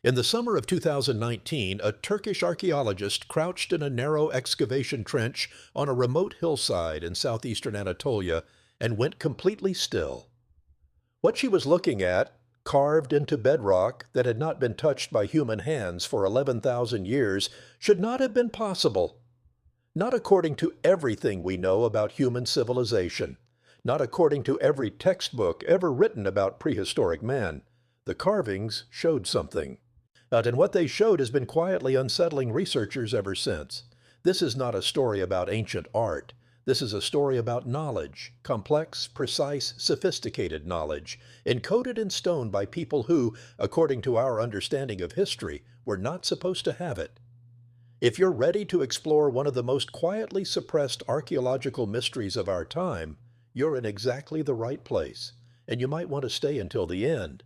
In the summer of 2019, a Turkish archaeologist crouched in a narrow excavation trench on a remote hillside in southeastern Anatolia and went completely still. What she was looking at, carved into bedrock that had not been touched by human hands for 11,000 years, should not have been possible. Not according to everything we know about human civilization. Not according to every textbook ever written about prehistoric man. The carvings showed something. And what they showed has been quietly unsettling researchers ever since. This is not a story about ancient art. This is a story about knowledge, complex, precise, sophisticated knowledge, encoded in stone by people who, according to our understanding of history, were not supposed to have it. If you're ready to explore one of the most quietly suppressed archaeological mysteries of our time, you're in exactly the right place, and you might want to stay until the end.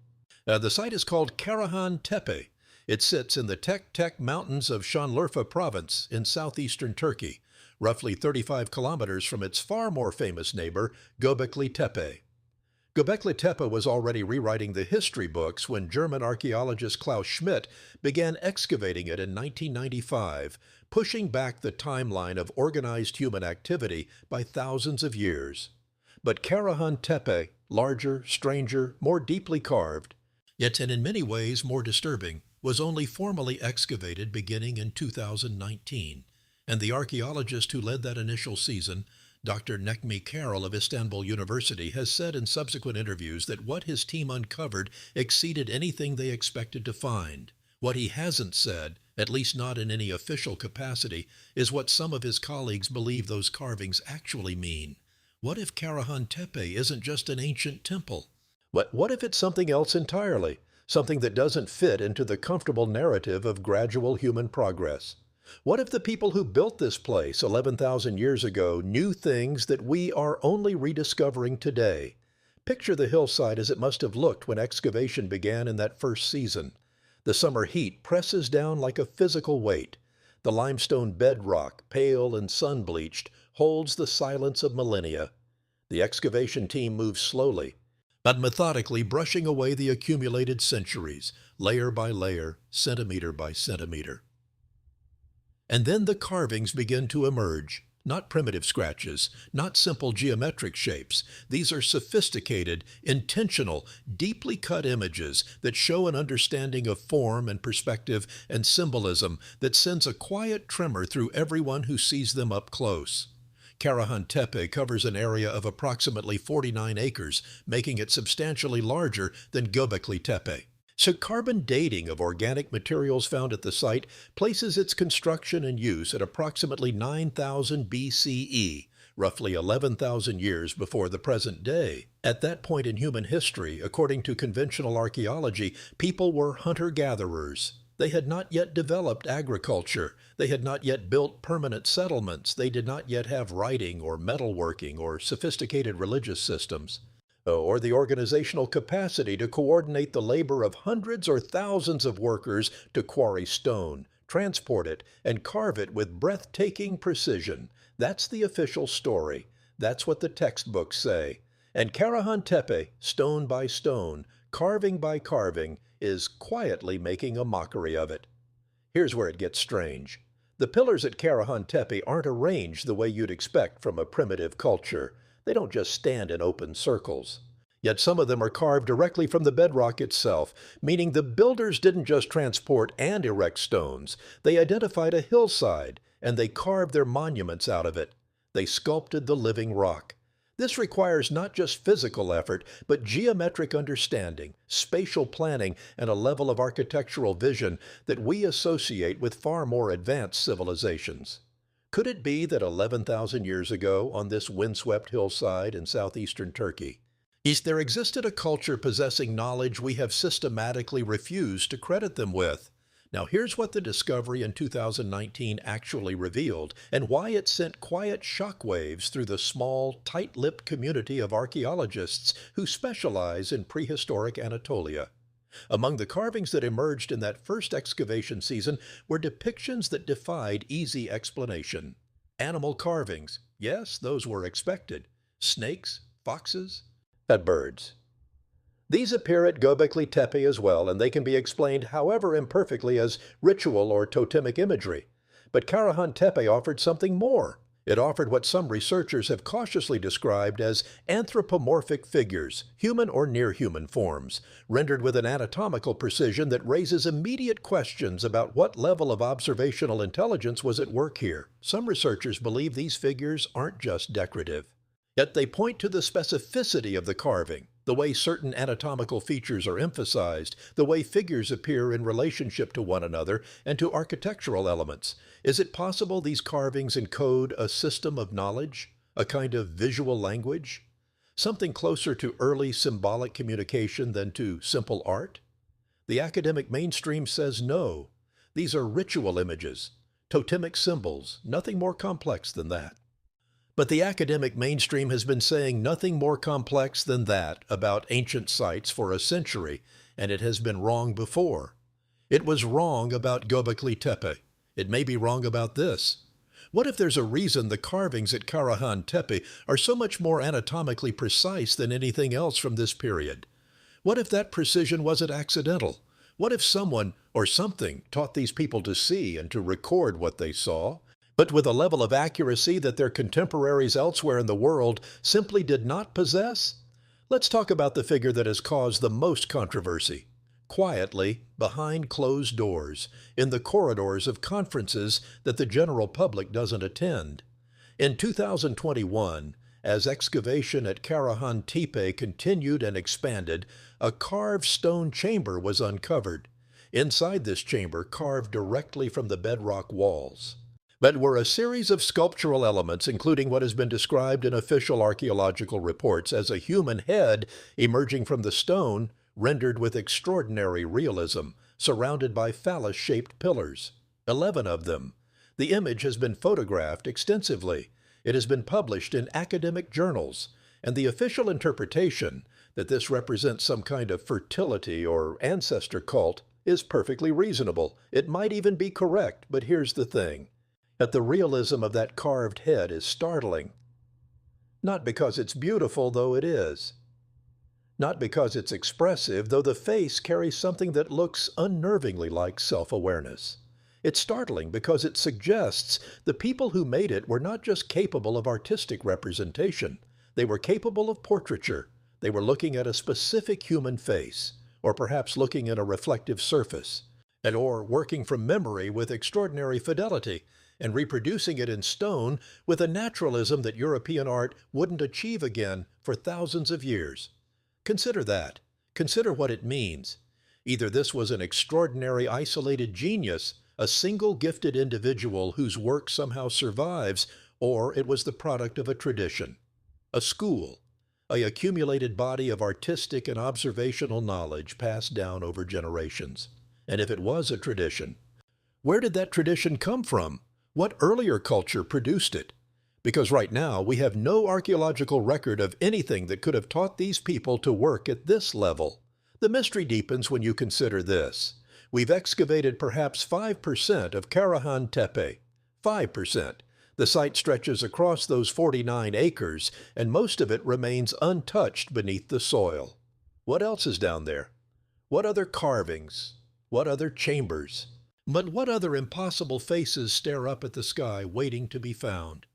The site is called Karahan Tepe. It sits in the Tek Mountains of Şanlıurfa province in southeastern Turkey, roughly 35 kilometers from its far more famous neighbor, Göbekli Tepe. Göbekli Tepe was already rewriting the history books when German archaeologist Klaus Schmidt began excavating it in 1995, pushing back the timeline of organized human activity by thousands of years. But Karahan Tepe, larger, stranger, more deeply carved, yet and in many ways more disturbing, was only formally excavated beginning in 2019, and the archaeologist who led that initial season, Dr. Necmi Carroll of Istanbul University, has said in subsequent interviews that what his team uncovered exceeded anything they expected to find. What he hasn't said, at least not in any official capacity, is what some of his colleagues believe those carvings actually mean. What if Karahan Tepe isn't just an ancient temple? What if it's something else entirely? Something that doesn't fit into the comfortable narrative of gradual human progress? What if the people who built this place 11,000 years ago knew things that we are only rediscovering today? Picture the hillside as it must have looked when excavation began in that first season. The summer heat presses down like a physical weight. The limestone bedrock, pale and sun-bleached, holds the silence of millennia. The excavation team moves slowly, but methodically brushing away the accumulated centuries, layer by layer, centimeter by centimeter. And then the carvings begin to emerge. Not primitive scratches, not simple geometric shapes. These are sophisticated, intentional, deeply cut images that show an understanding of form and perspective and symbolism that sends a quiet tremor through everyone who sees them up close. Karahan Tepe covers an area of approximately 49 acres, making it substantially larger than Göbekli Tepe. So carbon dating of organic materials found at the site places its construction and use at approximately 9,000 BCE, roughly 11,000 years before the present day. At that point in human history, according to conventional archaeology, people were hunter-gatherers. They had not yet developed agriculture. They had not yet built permanent settlements. They did not yet have writing or metalworking or sophisticated religious systems, or the organizational capacity to coordinate the labor of hundreds or thousands of workers to quarry stone, transport it, and carve it with breathtaking precision. That's the official story. That's what the textbooks say. And Karahan Tepe, stone by stone, carving by carving, is quietly making a mockery of it. Here's where it gets strange. The pillars at Karahan Tepe aren't arranged the way you'd expect from a primitive culture. They don't just stand in open circles. Yet some of them are carved directly from the bedrock itself, meaning the builders didn't just transport and erect stones. They identified a hillside, and they carved their monuments out of it. They sculpted the living rock. This requires not just physical effort, but geometric understanding, spatial planning, and a level of architectural vision that we associate with far more advanced civilizations. Could it be that 11,000 years ago, on this windswept hillside in southeastern Turkey, there existed a culture possessing knowledge we have systematically refused to credit them with? Now here's what the discovery in 2019 actually revealed, and why it sent quiet shockwaves through the small, tight-lipped community of archaeologists who specialize in prehistoric Anatolia. Among the carvings that emerged in that first excavation season were depictions that defied easy explanation. Animal carvings, yes, those were expected. Snakes, foxes, and birds. These appear at Göbekli Tepe as well, and they can be explained however imperfectly as ritual or totemic imagery. But Karahan Tepe offered something more. It offered what some researchers have cautiously described as anthropomorphic figures, human or near-human forms, rendered with an anatomical precision that raises immediate questions about what level of observational intelligence was at work here. Some researchers believe these figures aren't just decorative. Yet they point to the specificity of the carving, the way certain anatomical features are emphasized, the way figures appear in relationship to one another and to architectural elements. Is it possible these carvings encode a system of knowledge, a kind of visual language? Something closer to early symbolic communication than to simple art? The academic mainstream says no. These are ritual images, totemic symbols, nothing more complex than that. But the academic mainstream has been saying nothing more complex than that about ancient sites for a century, and it has been wrong before. It was wrong about Göbekli Tepe. It may be wrong about this. What if there's a reason the carvings at Karahan Tepe are so much more anatomically precise than anything else from this period? What if that precision wasn't accidental? What if someone or something taught these people to see and to record what they saw, but with a level of accuracy that their contemporaries elsewhere in the world simply did not possess? Let's talk about the figure that has caused the most controversy. Quietly, behind closed doors, in the corridors of conferences that the general public doesn't attend. In 2021, as excavation at Karahan Tepe continued and expanded, a carved stone chamber was uncovered. Inside this chamber, carved directly from the bedrock walls, but were a series of sculptural elements, including what has been described in official archaeological reports as a human head emerging from the stone, rendered with extraordinary realism, surrounded by phallus-shaped pillars. 11 of them. The image has been photographed extensively. It has been published in academic journals, and the official interpretation that this represents some kind of fertility or ancestor cult is perfectly reasonable. It might even be correct, but here's the thing. That the realism of that carved head is startling. Not because it's beautiful, though it is. Not because it's expressive, though the face carries something that looks unnervingly like self-awareness. It's startling because it suggests the people who made it were not just capable of artistic representation. They were capable of portraiture. They were looking at a specific human face, or perhaps looking at a reflective surface, or working from memory with extraordinary fidelity, and reproducing it in stone with a naturalism that European art wouldn't achieve again for thousands of years. Consider that. Consider what it means. Either this was an extraordinary isolated genius, a single gifted individual whose work somehow survives, or it was the product of a tradition, a school, an accumulated body of artistic and observational knowledge passed down over generations. And if it was a tradition, where did that tradition come from? What earlier culture produced it? Because right now we have no archaeological record of anything that could have taught these people to work at this level. The mystery deepens when you consider this. We've excavated perhaps 5% of Karahan Tepe. 5%. The site stretches across those 49 acres, and most of it remains untouched beneath the soil. What else is down there? What other carvings? What other chambers? But what other impossible faces stare up at the sky waiting to be found?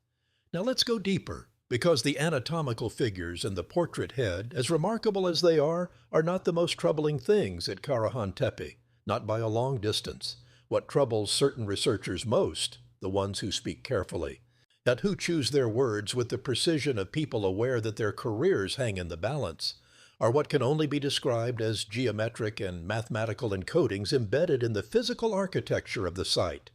Now let's go deeper, because the anatomical figures and the portrait head, as remarkable as they are not the most troubling things at Karahan Tepe, not by a long distance. What troubles certain researchers most, the ones who speak carefully, yet who choose their words with the precision of people aware that their careers hang in the balance, are what can only be described as geometric and mathematical encodings embedded in the physical architecture of the site.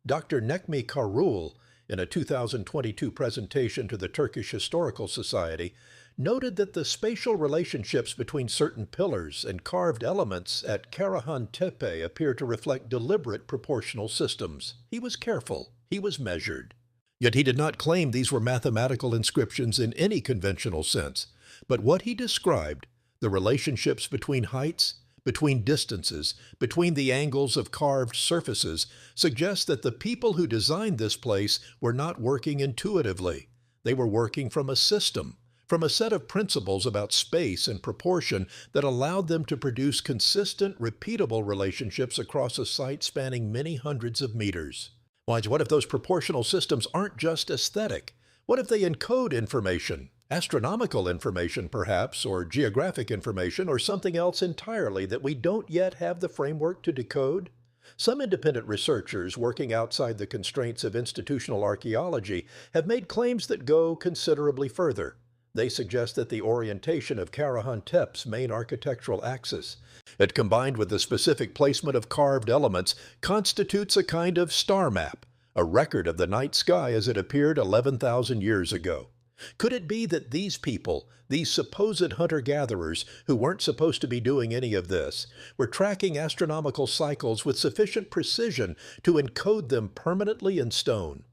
Dr. Necmi Karul, in a 2022 presentation to the Turkish Historical Society, noted that the spatial relationships between certain pillars and carved elements at Karahan Tepe appear to reflect deliberate proportional systems. He was careful. He was measured. Yet he did not claim these were mathematical inscriptions in any conventional sense. But what he described, the relationships between heights, between distances, between the angles of carved surfaces, suggests that the people who designed this place were not working intuitively. They were working from a system, from a set of principles about space and proportion that allowed them to produce consistent, repeatable relationships across a site spanning many hundreds of meters. What if those proportional systems aren't just aesthetic? What if they encode information? Astronomical information, perhaps, or geographic information, or something else entirely that we don't yet have the framework to decode? Some independent researchers working outside the constraints of institutional archaeology have made claims that go considerably further. They suggest that the orientation of Karahan Tepe's main architectural axis, it combined with the specific placement of carved elements, constitutes a kind of star map, a record of the night sky as it appeared 11,000 years ago. Could it be that these people, these supposed hunter-gatherers who weren't supposed to be doing any of this, were tracking astronomical cycles with sufficient precision to encode them permanently in stone?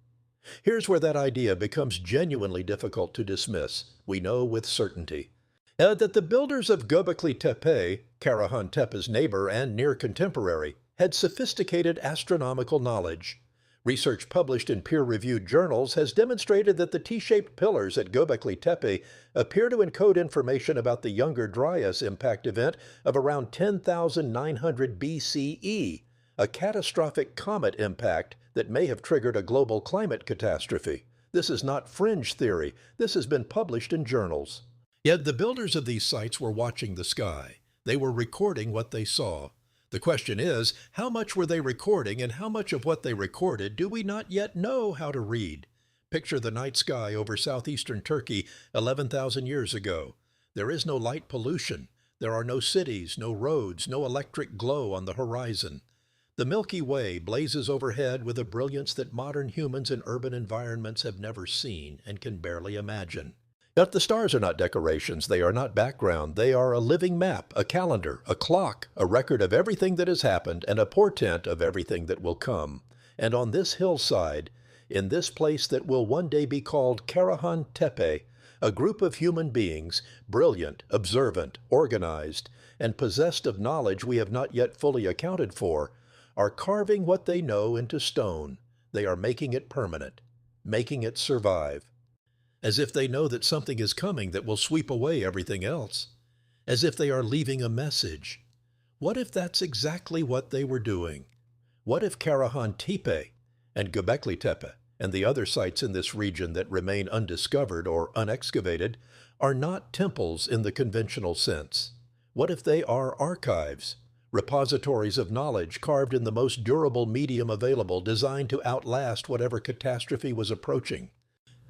Here's where that idea becomes genuinely difficult to dismiss. We know with certainty that the builders of Göbekli Tepe, Karahan Tepe's neighbor and near contemporary, had sophisticated astronomical knowledge. Research published in peer-reviewed journals has demonstrated that the T-shaped pillars at Göbekli Tepe appear to encode information about the Younger Dryas impact event of around 10,900 BCE, a catastrophic comet impact that may have triggered a global climate catastrophe. This is not fringe theory. This has been published in journals. Yet the builders of these sites were watching the sky. They were recording what they saw. The question is, how much were they recording, and how much of what they recorded do we not yet know how to read? Picture the night sky over southeastern Turkey 11,000 years ago. There is no light pollution. There are no cities, no roads, no electric glow on the horizon. The Milky Way blazes overhead with a brilliance that modern humans in urban environments have never seen and can barely imagine. Yet the stars are not decorations, they are not background, they are a living map, a calendar, a clock, a record of everything that has happened and a portent of everything that will come. And on this hillside, in this place that will one day be called Karahan Tepe, a group of human beings, brilliant, observant, organized, and possessed of knowledge we have not yet fully accounted for, are carving what they know into stone. They are making it permanent, making it survive. As if they know that something is coming that will sweep away everything else. As if they are leaving a message. What if that's exactly what they were doing? What if Karahan Tepe and Göbekli Tepe and the other sites in this region that remain undiscovered or unexcavated are not temples in the conventional sense? What if they are archives? Repositories of knowledge carved in the most durable medium available, designed to outlast whatever catastrophe was approaching.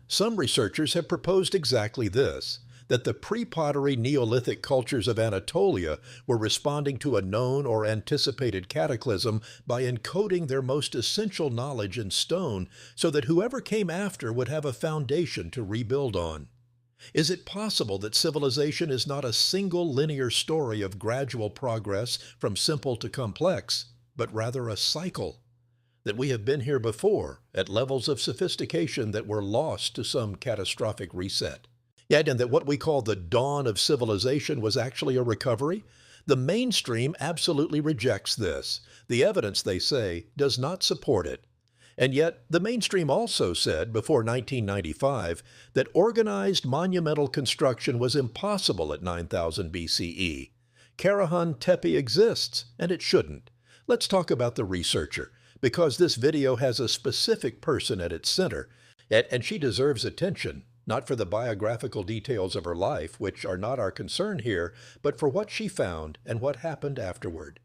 Some researchers have proposed exactly this, that the pre-pottery Neolithic cultures of Anatolia were responding to a known or anticipated cataclysm by encoding their most essential knowledge in stone so that whoever came after would have a foundation to rebuild on. Is it possible that civilization is not a single linear story of gradual progress from simple to complex, but rather a cycle? That we have been here before at levels of sophistication that were lost to some catastrophic reset? Yet, and that what we call the dawn of civilization was actually a recovery? The mainstream absolutely rejects this. The evidence, they say, does not support it. And yet, the mainstream also said, before 1995, that organized monumental construction was impossible at 9000 BCE. Karahan Tepe exists, and it shouldn't. Let's talk about the researcher, because this video has a specific person at its center, and she deserves attention, not for the biographical details of her life, which are not our concern here, but for what she found and what happened afterward.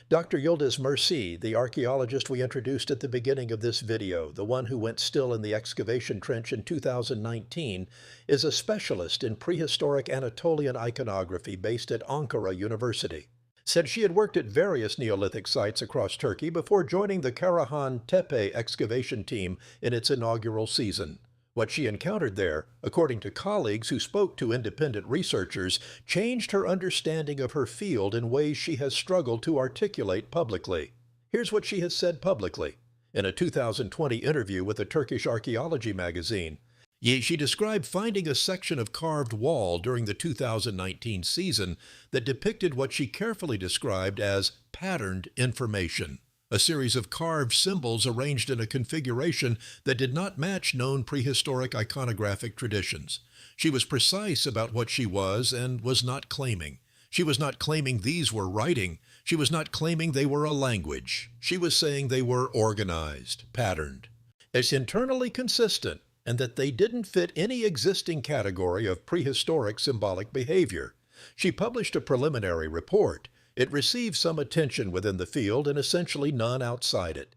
Dr. Yildiz Mersi, the archaeologist we introduced at the beginning of this video, the one who went still in the excavation trench in 2019, is a specialist in prehistoric Anatolian iconography based at Ankara University. Said she had worked at various Neolithic sites across Turkey before joining the Karahan Tepe excavation team in its inaugural season. What she encountered there, according to colleagues who spoke to independent researchers, changed her understanding of her field in ways she has struggled to articulate publicly. Here's what she has said publicly in a 2020 interview with a Turkish archaeology magazine. She described finding a section of carved wall during the 2019 season that depicted what she carefully described as patterned information, a series of carved symbols arranged in a configuration that did not match known prehistoric iconographic traditions. She was precise about what she was and was not claiming. She was not claiming these were writing. She was not claiming they were a language. She was saying they were organized, patterned. It's internally consistent, and that they didn't fit any existing category of prehistoric symbolic behavior. She published a preliminary report. It received some attention within the field and essentially none outside it.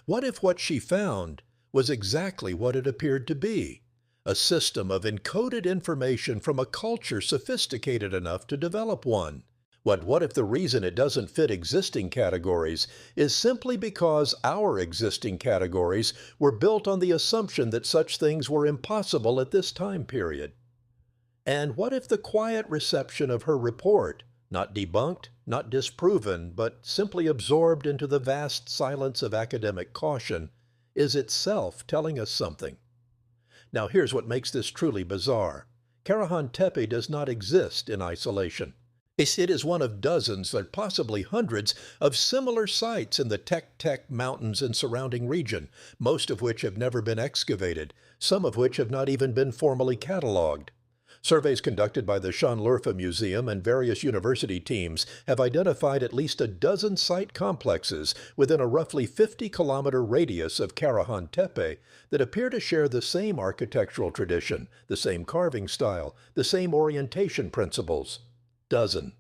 What if what she found was exactly what it appeared to be? A system of encoded information from a culture sophisticated enough to develop one. What if the reason it doesn't fit existing categories is simply because our existing categories were built on the assumption that such things were impossible at this time period? And what if the quiet reception of her report, not debunked, not disproven, but simply absorbed into the vast silence of academic caution, is itself telling us something? Now here's what makes this truly bizarre. Karahan Tepe does not exist in isolation. It is one of dozens, or possibly hundreds, of similar sites in the Tek Mountains and surrounding region, most of which have never been excavated, some of which have not even been formally cataloged. Surveys conducted by the Schönlurfa Museum and various university teams have identified at least a dozen site complexes within a roughly 50-kilometer radius of Karahan Tepe that appear to share the same architectural tradition, the same carving style, the same orientation principles. Dozen.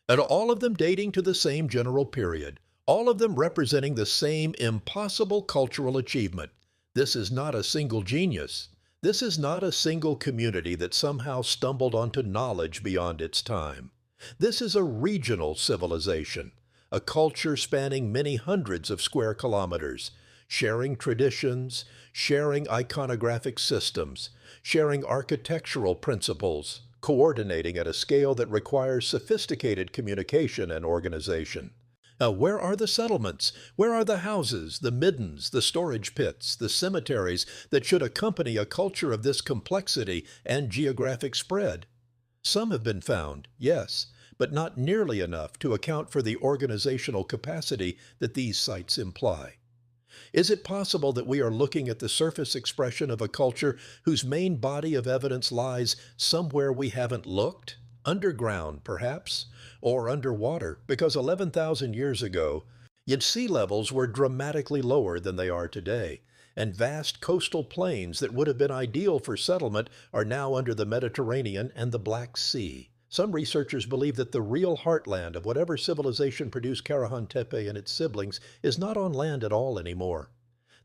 And all of them dating to the same general period, all of them representing the same impossible cultural achievement. This is not a single genius. This is not a single community that somehow stumbled onto knowledge beyond its time. This is a regional civilization, a culture spanning many hundreds of square kilometers, sharing traditions, sharing iconographic systems, sharing architectural principles, coordinating at a scale that requires sophisticated communication and organization. Now, where are the settlements? Where are the houses, the middens, the storage pits, the cemeteries that should accompany a culture of this complexity and geographic spread? Some have been found, yes, but not nearly enough to account for the organizational capacity that these sites imply. Is it possible that we are looking at the surface expression of a culture whose main body of evidence lies somewhere we haven't looked? Underground, perhaps? Or underwater, because 11,000 years ago, yet sea levels were dramatically lower than they are today, and vast coastal plains that would have been ideal for settlement are now under the Mediterranean and the Black Sea. Some researchers believe that the real heartland of whatever civilization produced Karahan Tepe and its siblings is not on land at all anymore.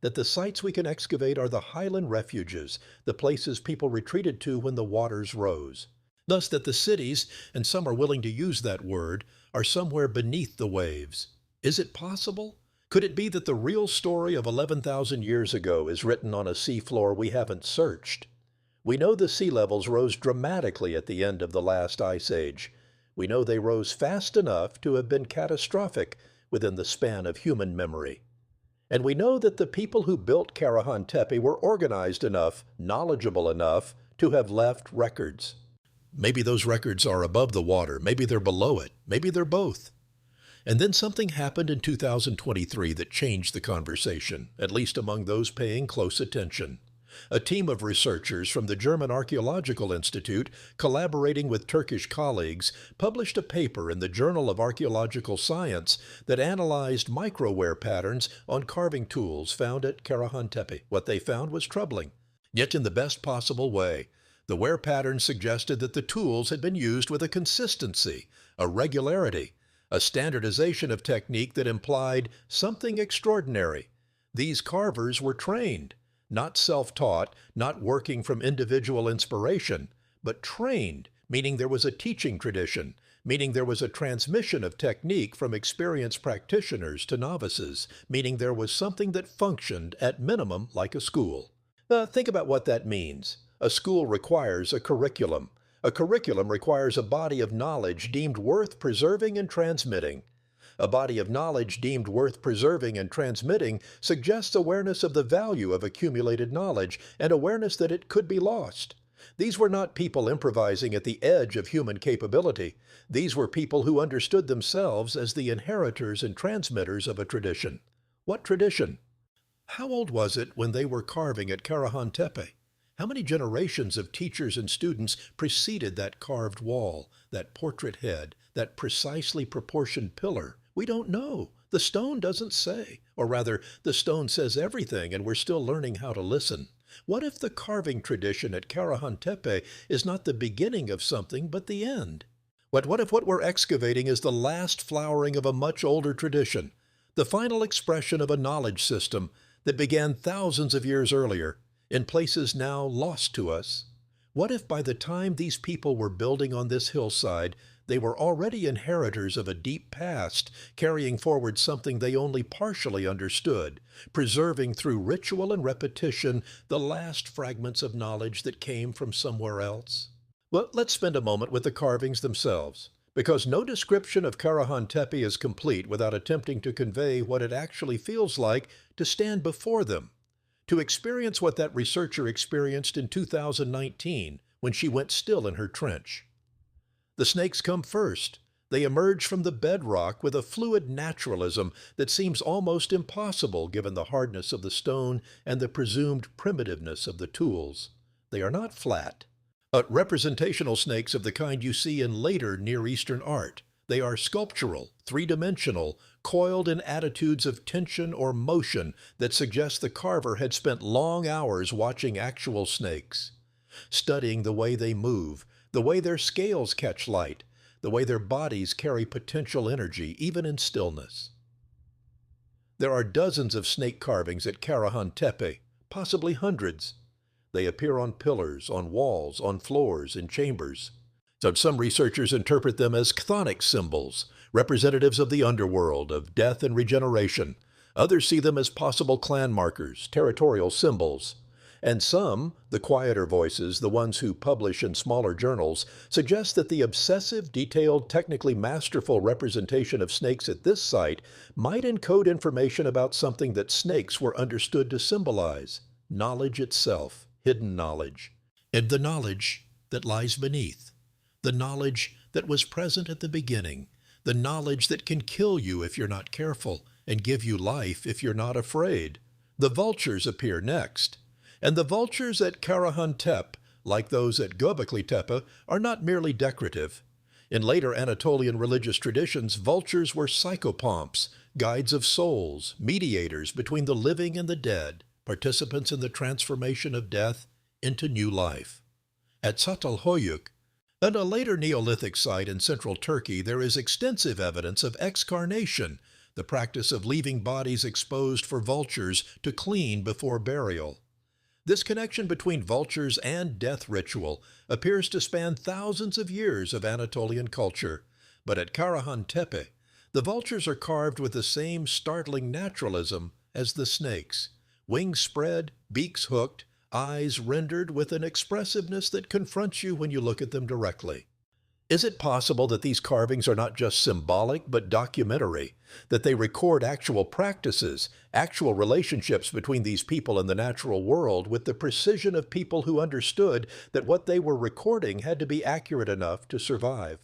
That the sites we can excavate are the highland refuges, the places people retreated to when the waters rose. Thus that the cities, and some are willing to use that word, are somewhere beneath the waves. Is it possible? Could it be that the real story of 11,000 years ago is written on a seafloor we haven't searched? We know the sea levels rose dramatically at the end of the last ice age. We know they rose fast enough to have been catastrophic within the span of human memory. And we know that the people who built Karahan Tepe were organized enough, knowledgeable enough, to have left records. Maybe those records are above the water, maybe they're below it, maybe they're both. And then something happened in 2023 that changed the conversation, at least among those paying close attention. A team of researchers from the German Archaeological Institute, collaborating with Turkish colleagues, published a paper in the Journal of Archaeological Science that analyzed microware patterns on carving tools found at Karahan Tepe. What they found was troubling, yet in the best possible way. The wear patterns suggested that the tools had been used with a consistency, a regularity, a standardization of technique that implied something extraordinary. These carvers were trained, not self-taught, not working from individual inspiration, but trained, meaning there was a teaching tradition, meaning there was a transmission of technique from experienced practitioners to novices, meaning there was something that functioned at minimum like a school. Think about what that means. A school requires a curriculum. A curriculum requires a body of knowledge deemed worth preserving and transmitting. A body of knowledge deemed worth preserving and transmitting suggests awareness of the value of accumulated knowledge and awareness that it could be lost. These were not people improvising at the edge of human capability. These were people who understood themselves as the inheritors and transmitters of a tradition. What tradition? How old was it when they were carving at Karahan Tepe? How many generations of teachers and students preceded that carved wall, that portrait head, that precisely proportioned pillar? We don't know. The stone doesn't say. Or rather, the stone says everything and we're still learning how to listen. What if the carving tradition at Karahan Tepe is not the beginning of something but the end? What if what we're excavating is the last flowering of a much older tradition, the final expression of a knowledge system that began thousands of years earlier, in places now lost to us? What if by the time these people were building on this hillside, they were already inheritors of a deep past, carrying forward something they only partially understood, preserving through ritual and repetition the last fragments of knowledge that came from somewhere else? Well, let's spend a moment with the carvings themselves, because no description of Karahan Tepe is complete without attempting to convey what it actually feels like to stand before them, to experience what that researcher experienced in 2019 when she went still in her trench. The snakes come first. They emerge from the bedrock with a fluid naturalism that seems almost impossible given the hardness of the stone and the presumed primitiveness of the tools. They are not flat, but representational snakes of the kind you see in later Near Eastern art. They are sculptural, three-dimensional, coiled in attitudes of tension or motion that suggest the carver had spent long hours watching actual snakes, studying the way they move, the way their scales catch light, the way their bodies carry potential energy, even in stillness. There are dozens of snake carvings at Karahan Tepe, possibly hundreds. They appear on pillars, on walls, on floors, in chambers. Some researchers interpret them as chthonic symbols, representatives of the underworld, of death and regeneration. Others see them as possible clan markers, territorial symbols. And some, the quieter voices, the ones who publish in smaller journals, suggest that the obsessive, detailed, technically masterful representation of snakes at this site might encode information about something that snakes were understood to symbolize: knowledge itself, hidden knowledge, and the knowledge that lies beneath, the knowledge that was present at the beginning, the knowledge that can kill you if you're not careful and give you life if you're not afraid. The vultures appear next. And the vultures at Karahan Tepe, like those at Göbekli Tepe, are not merely decorative. In later Anatolian religious traditions, vultures were psychopomps, guides of souls, mediators between the living and the dead, participants in the transformation of death into new life. At Çatalhöyük, and a later Neolithic site in central Turkey, there is extensive evidence of excarnation, the practice of leaving bodies exposed for vultures to clean before burial. This connection between vultures and death ritual appears to span thousands of years of Anatolian culture, but at Karahan Tepe, the vultures are carved with the same startling naturalism as the snakes, wings spread, beaks hooked, eyes rendered with an expressiveness that confronts you when you look at them directly. Is it possible that these carvings are not just symbolic but documentary, that they record actual practices, actual relationships between these people and the natural world with the precision of people who understood that what they were recording had to be accurate enough to survive?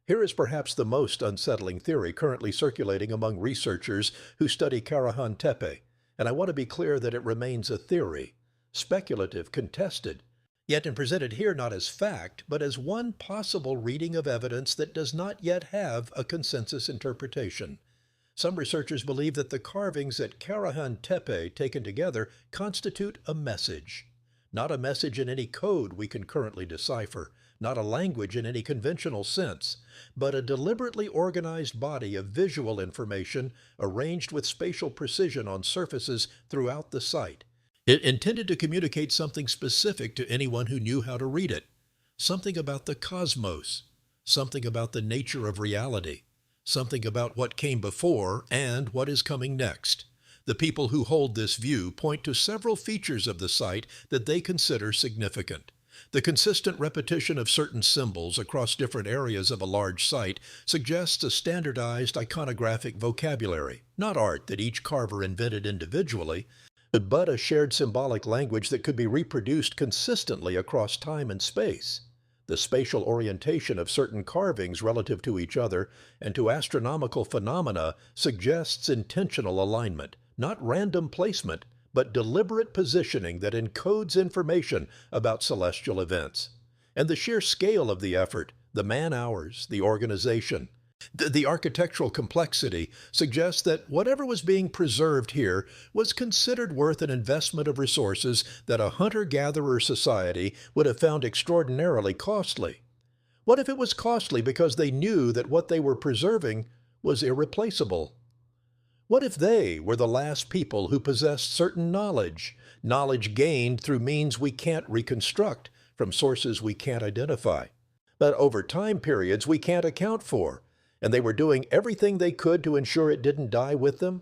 Here is perhaps the most unsettling theory currently circulating among researchers who study Karahan Tepe, and I want to be clear that it remains a theory, speculative, contested, yet presented here not as fact, but as one possible reading of evidence that does not yet have a consensus interpretation. Some researchers believe that the carvings at Karahan Tepe taken together constitute a message. Not a message in any code we can currently decipher, not a language in any conventional sense, but a deliberately organized body of visual information arranged with spatial precision on surfaces throughout the site. It intended to communicate something specific to anyone who knew how to read it, something about the cosmos, something about the nature of reality, something about what came before and what is coming next. The people who hold this view point to several features of the site that they consider significant. The consistent repetition of certain symbols across different areas of a large site suggests a standardized iconographic vocabulary, not art that each carver invented individually, but a shared symbolic language that could be reproduced consistently across time and space. The spatial orientation of certain carvings relative to each other and to astronomical phenomena suggests intentional alignment, not random placement, but deliberate positioning that encodes information about celestial events. And the sheer scale of the effort, the man-hours, the organization, the architectural complexity suggests that whatever was being preserved here was considered worth an investment of resources that a hunter-gatherer society would have found extraordinarily costly. What if it was costly because they knew that what they were preserving was irreplaceable? What if they were the last people who possessed certain knowledge, knowledge gained through means we can't reconstruct, from sources we can't identify, but over time periods we can't account for, and they were doing everything they could to ensure it didn't die with them?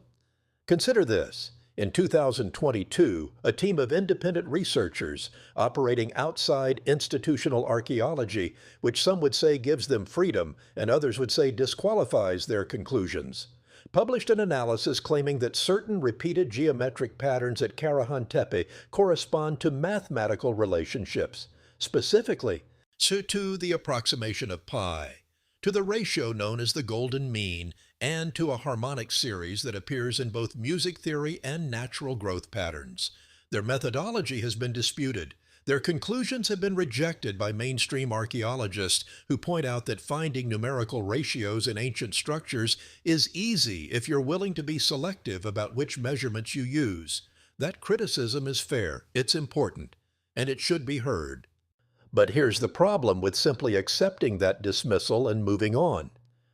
Consider this. In 2022, a team of independent researchers operating outside institutional archaeology, which some would say gives them freedom and others would say disqualifies their conclusions, published an analysis claiming that certain repeated geometric patterns at Karahan Tepe correspond to mathematical relationships, specifically to the approximation of pi, to the ratio known as the golden mean, and to a harmonic series that appears in both music theory and natural growth patterns. Their methodology has been disputed. Their conclusions have been rejected by mainstream archaeologists who point out that finding numerical ratios in ancient structures is easy if you're willing to be selective about which measurements you use. That criticism is fair, it's important, and it should be heard. But here's the problem with simply accepting that dismissal and moving on.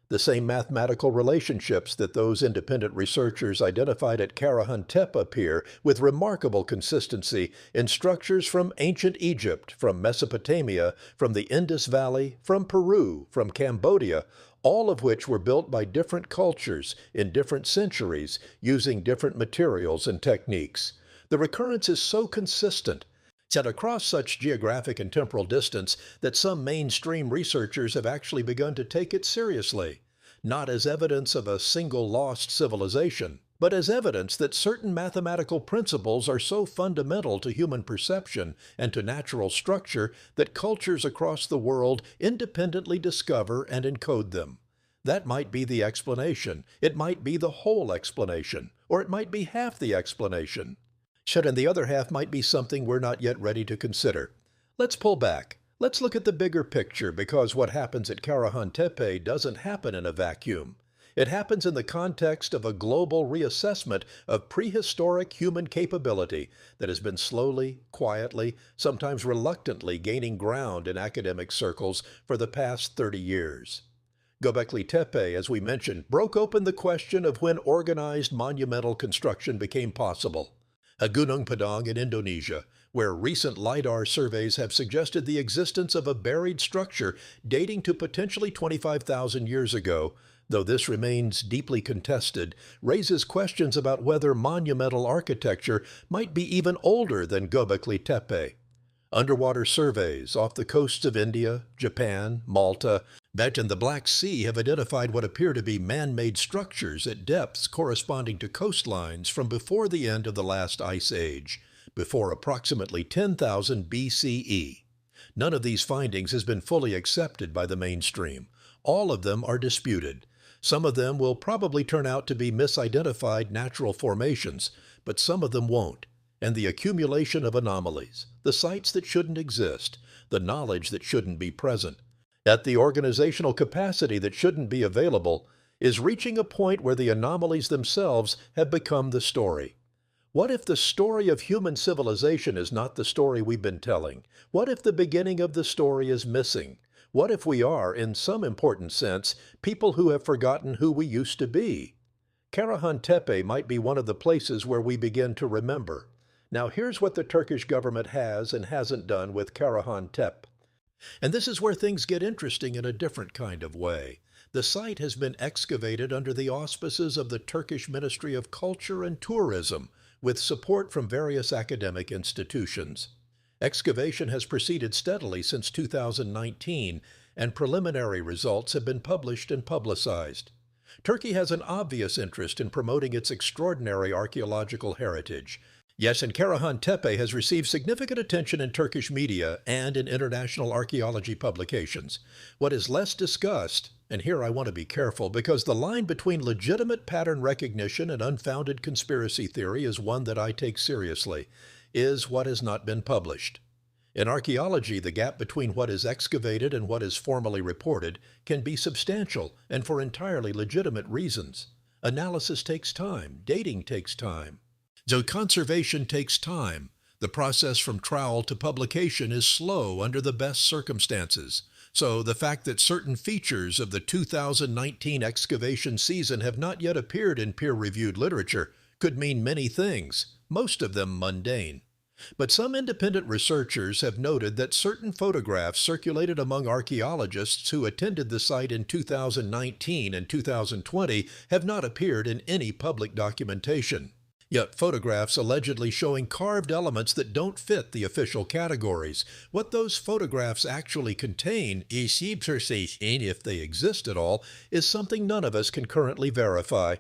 The same mathematical relationships that those independent researchers identified at Karahan Tepe appear with remarkable consistency in structures from ancient Egypt, from Mesopotamia, from the Indus Valley, from Peru, from Cambodia, all of which were built by different cultures in different centuries using different materials and techniques. The recurrence is so consistent, set across such geographic and temporal distance that some mainstream researchers have actually begun to take it seriously, not as evidence of a single lost civilization, but as evidence that certain mathematical principles are so fundamental to human perception and to natural structure that cultures across the world independently discover and encode them. That might be the explanation. It might be the whole explanation, or it might be half the explanation. And the other half might be something we're not yet ready to consider. Let's pull back. Let's look at the bigger picture, because what happens at Karahan Tepe doesn't happen in a vacuum. It happens in the context of a global reassessment of prehistoric human capability that has been slowly, quietly, sometimes reluctantly gaining ground in academic circles for the past 30 years. Göbekli Tepe, as we mentioned, broke open the question of when organized monumental construction became possible. Gunung Padang in Indonesia, where recent LiDAR surveys have suggested the existence of a buried structure dating to potentially 25,000 years ago, though this remains deeply contested, raises questions about whether monumental architecture might be even older than Göbekli Tepe. Underwater surveys off the coasts of India, Japan, Malta, and the Black Sea have identified what appear to be man-made structures at depths corresponding to coastlines from before the end of the last ice age, before approximately 10,000 BCE. None of these findings has been fully accepted by the mainstream. All of them are disputed. Some of them will probably turn out to be misidentified natural formations, but some of them won't. And the accumulation of anomalies, the sites that shouldn't exist, the knowledge that shouldn't be present, at the organizational capacity that shouldn't be available, is reaching a point where the anomalies themselves have become the story. What if the story of human civilization is not the story we've been telling? What if the beginning of the story is missing? What if we are, in some important sense, people who have forgotten who we used to be? Karahan Tepe might be one of the places where we begin to remember. Now here's what the Turkish government has and hasn't done with Karahan Tepe. And this is where things get interesting in a different kind of way. The site has been excavated under the auspices of the Turkish Ministry of Culture and Tourism, with support from various academic institutions. Excavation has proceeded steadily since 2019, and preliminary results have been published and publicized. Turkey has an obvious interest in promoting its extraordinary archaeological heritage. Yes, and Karahan Tepe has received significant attention in Turkish media and in international archaeology publications. What is less discussed And here I want to be careful because the line between legitimate pattern recognition and unfounded conspiracy theory is one that I take seriously, is what has not been published. In archaeology, the gap between what is excavated and what is formally reported can be substantial and for entirely legitimate reasons. Analysis takes time. Dating takes time. So conservation takes time. The process from trowel to publication is slow under the best circumstances. So the fact that certain features of the 2019 excavation season have not yet appeared in peer-reviewed literature could mean many things, most of them mundane. But some independent researchers have noted that certain photographs circulated among archaeologists who attended the site in 2019 and 2020 have not appeared in any public documentation. Yet photographs allegedly showing carved elements that don't fit the official categories. What those photographs actually contain, if they exist at all, is something none of us can currently verify.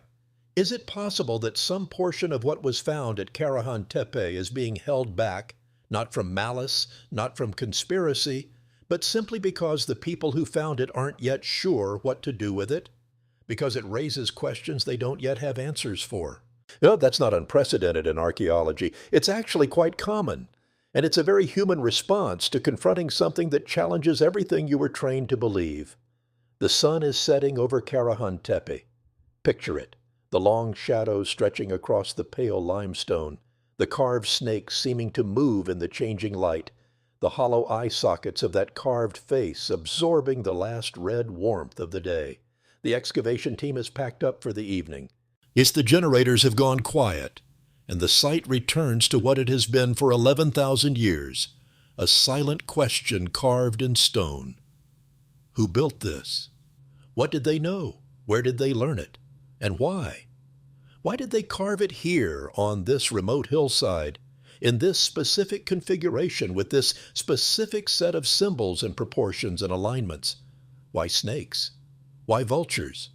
Is it possible that some portion of what was found at Karahan Tepe is being held back, not from malice, not from conspiracy, but simply because the people who found it aren't yet sure what to do with it? Because it raises questions they don't yet have answers for. No, that's not unprecedented in archaeology. It's actually quite common. And it's a very human response to confronting something that challenges everything you were trained to believe. The sun is setting over Karahan Tepe. Picture it. The long shadows stretching across the pale limestone, the carved snakes seeming to move in the changing light, the hollow eye sockets of that carved face absorbing the last red warmth of the day. The excavation team is packed up for the evening. The generators have gone quiet, and the site returns to what it has been for 11,000 years, a silent question carved in stone. Who built this? What did they know? Where did they learn it? And why? Why did they carve it here on this remote hillside, in this specific configuration with this specific set of symbols and proportions and alignments? Why snakes? Why vultures?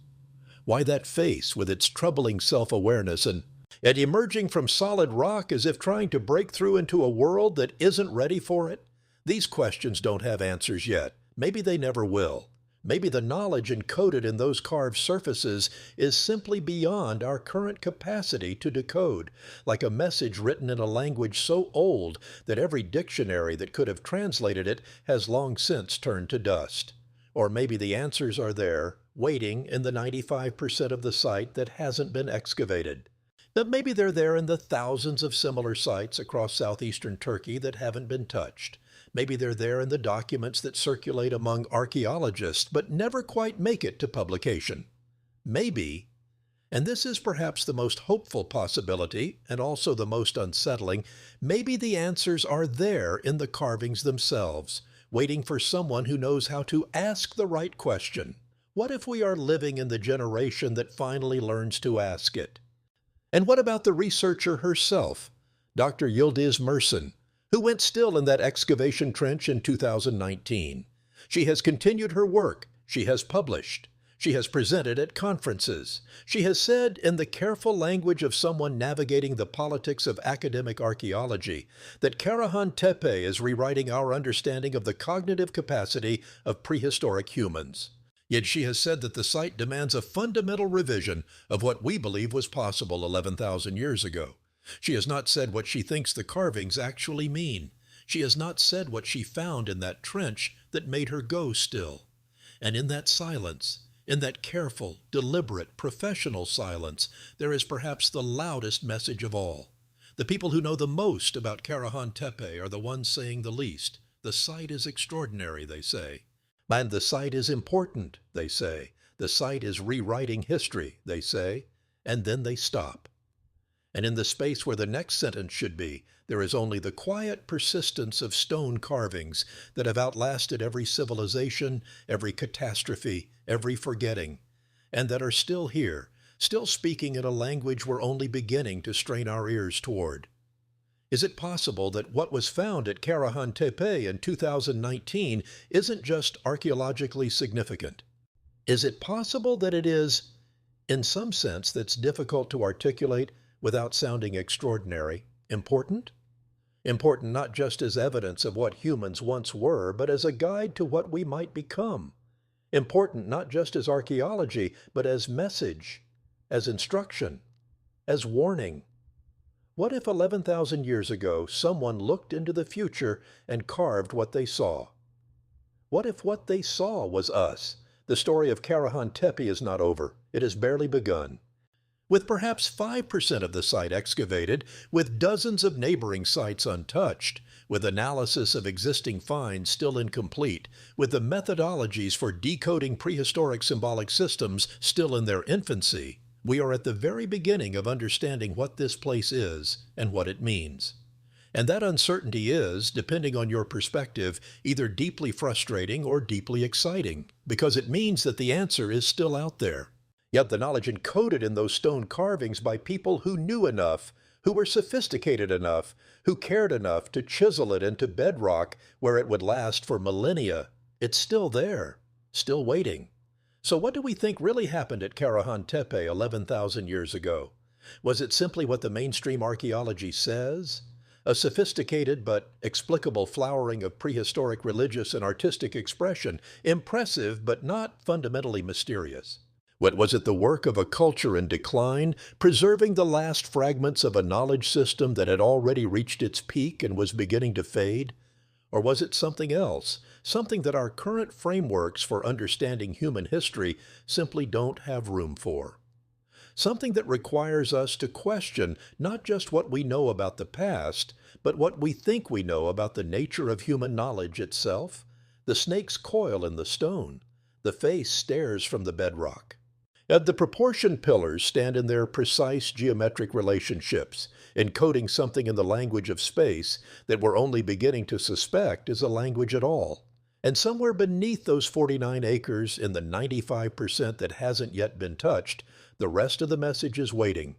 Why that face with its troubling self-awareness and emerging from solid rock as if trying to break through into a world that isn't ready for it? These questions don't have answers yet. Maybe they never will. Maybe the knowledge encoded in those carved surfaces is simply beyond our current capacity to decode, like a message written in a language so old that every dictionary that could have translated it has long since turned to dust. Or maybe the answers are there, waiting in the 95% of the site that hasn't been excavated. But maybe they're there in the thousands of similar sites across southeastern Turkey that haven't been touched. Maybe they're there in the documents that circulate among archaeologists but never quite make it to publication. Maybe, and this is perhaps the most hopeful possibility and also the most unsettling, maybe the answers are there in the carvings themselves, waiting for someone who knows how to ask the right question. What if we are living in the generation that finally learns to ask it? And what about the researcher herself, Dr. Yildiz Mersin, who went still in that excavation trench in 2019? She has continued her work. She has published. She has presented at conferences. She has said, in the careful language of someone navigating the politics of academic archaeology, that Karahan Tepe is rewriting our understanding of the cognitive capacity of prehistoric humans. Yet she has said that the site demands a fundamental revision of what we believe was possible 11,000 years ago. She has not said what she thinks the carvings actually mean. She has not said what she found in that trench that made her go still. And in that silence, in that careful, deliberate, professional silence, there is perhaps the loudest message of all. The people who know the most about Karahan Tepe are the ones saying the least. The site is extraordinary, they say. And the site is important, they say. The site is rewriting history, they say. And then they stop. And in the space where the next sentence should be, there is only the quiet persistence of stone carvings that have outlasted every civilization, every catastrophe, every forgetting, and that are still here, still speaking in a language we're only beginning to strain our ears toward. Is it possible that what was found at Karahan Tepe in 2019 isn't just archaeologically significant? Is it possible that it is, in some sense that's difficult to articulate without sounding extraordinary, important? Important not just as evidence of what humans once were, but as a guide to what we might become. Important not just as archaeology, but as message, as instruction, as warning. What if 11,000 years ago someone looked into the future and carved what they saw? What if what they saw was us? The story of Karahan Tepe is not over. It has barely begun. With perhaps 5% of the site excavated, with dozens of neighboring sites untouched, with analysis of existing finds still incomplete, with the methodologies for decoding prehistoric symbolic systems still in their infancy, we are at the very beginning of understanding what this place is and what it means. And that uncertainty is, depending on your perspective, either deeply frustrating or deeply exciting, because it means that the answer is still out there. Yet the knowledge encoded in those stone carvings by people who knew enough, who were sophisticated enough, who cared enough to chisel it into bedrock where it would last for millennia, it's still there, still waiting. So what do we think really happened at Karahan Tepe 11,000 years ago? Was it simply what the mainstream archaeology says? A sophisticated but explicable flowering of prehistoric religious and artistic expression, impressive but not fundamentally mysterious? What was it, the work of a culture in decline, preserving the last fragments of a knowledge system that had already reached its peak and was beginning to fade? Or was it something else, something that our current frameworks for understanding human history simply don't have room for? Something that requires us to question not just what we know about the past, but what we think we know about the nature of human knowledge itself? The snake's coil in the stone. The face stares from the bedrock. The proportion pillars stand in their precise geometric relationships, encoding something in the language of space that we're only beginning to suspect is a language at all. And somewhere beneath those 49 acres in the 95% that hasn't yet been touched, the rest of the message is waiting.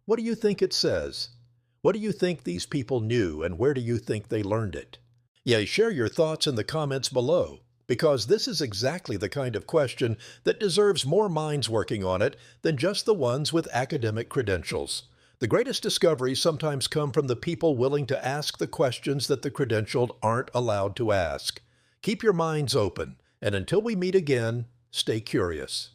What do you think it says? What do you think these people knew, and where do you think they learned it? Yeah, share your thoughts in the comments below, because this is exactly the kind of question that deserves more minds working on it than just the ones with academic credentials. The greatest discoveries sometimes come from the people willing to ask the questions that the credentialed aren't allowed to ask. Keep your minds open, and until we meet again, stay curious.